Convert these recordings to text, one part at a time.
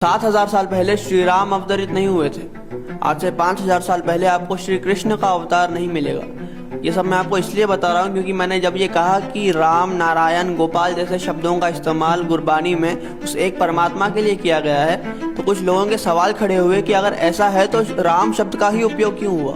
7,000 साल पहले श्री राम अवतरित नहीं हुए थे। आज से 5,000 साल पहले आपको श्री कृष्ण का अवतार नहीं मिलेगा। ये सब मैं आपको इसलिए बता रहा हूँ क्योंकि मैंने जब ये कहा कि राम, नारायण, गोपाल जैसे शब्दों का इस्तेमाल गुरबानी में उस एक परमात्मा के लिए किया गया है, तो कुछ लोगों के सवाल खड़े हुए कि अगर ऐसा है तो राम शब्द का ही उपयोग क्यों हुआ,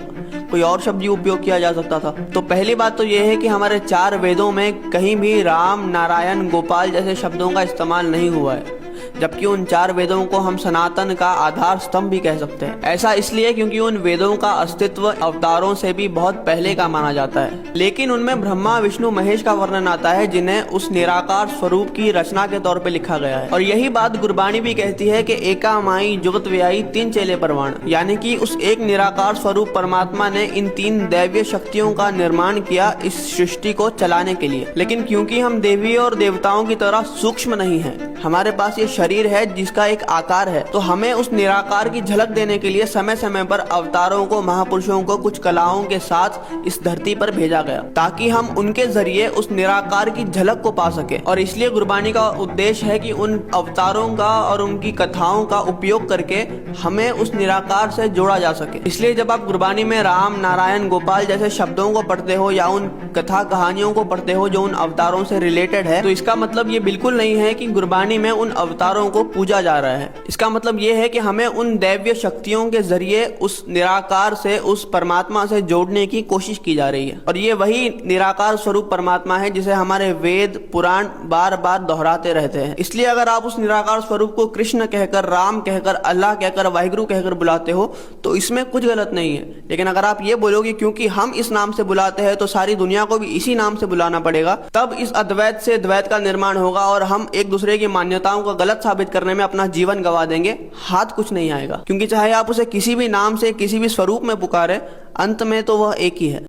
कोई और शब्द ही उपयोग किया जा सकता था। तो पहली बात तो ये है कि हमारे 4 वेदों में कहीं भी राम, नारायण, गोपाल जैसे शब्दों का इस्तेमाल नहीं हुआ है, जबकि उन 4 वेदों को हम सनातन का आधार स्तंभ भी कह सकते हैं। ऐसा इसलिए क्योंकि उन वेदों का अस्तित्व अवतारों से भी बहुत पहले का माना जाता है, लेकिन उनमें ब्रह्मा, विष्णु, महेश का वर्णन आता है जिन्हें उस निराकार स्वरूप की रचना के तौर पे लिखा गया है। और यही बात गुरबानी भी कहती है कि एका माई जुगत व्याई 3 चेले परवान, यानी कि उस एक निराकार स्वरूप परमात्मा ने इन 3 दैवीय शक्तियों का निर्माण किया इस सृष्टि को चलाने के लिए। लेकिन क्योंकि हम देवी और देवताओं की तरह सूक्ष्म नहीं है, हमारे पास ये शरीर है जिसका एक आकार है, तो हमें उस निराकार की झलक देने के लिए समय समय पर अवतारों को, महापुरुषों को कुछ कलाओं के साथ इस धरती पर भेजा गया, ताकि हम उनके जरिए उस निराकार की झलक को पा सके। और इसलिए गुरबानी का उद्देश्य है कि उन अवतारों का और उनकी कथाओं का उपयोग करके हमें उस निराकार से जोड़ा जा सके। इसलिए जब आप गुरबानी में राम, नारायण, गोपाल जैसे शब्दों को पढ़ते हो या उन कथा कहानियों को पढ़ते हो जो उन अवतारों से रिलेटेड है, तो इसका मतलब ये बिल्कुल नहीं है कि गुरबानी में उन अवतारों को पूजा जा रहा है। इसका मतलब ये है कि हमें उन दैवीय शक्तियों के जरिए उस निराकार से, उस परमात्मा से जोड़ने की कोशिश की जा रही है। और ये वही निराकार स्वरूप परमात्मा है जिसे हमारे वेद, पुराण बार बार दोहराते रहते हैं। इसलिए अगर आप उस निराकार स्वरूप को कृष्ण कहकर, राम कहकर, अल्लाह कहकर, वाहिगुरु कहकर बुलाते हो तो इसमें कुछ गलत नहीं है। लेकिन अगर आप ये बोलोगे क्योंकि हम इस नाम से बुलाते हैं तो सारी दुनिया को भी इसी नाम से बुलाना पड़ेगा, तब इस अद्वैत से द्वैत का निर्माण होगा और हम एक दूसरे की मान्यताओं को गलत साबित करने में अपना जीवन गवा देंगे। हाथ कुछ नहीं आएगा, क्योंकि चाहे आप उसे किसी भी नाम से, किसी भी स्वरूप में पुकारे, अंत में तो वह एक ही है।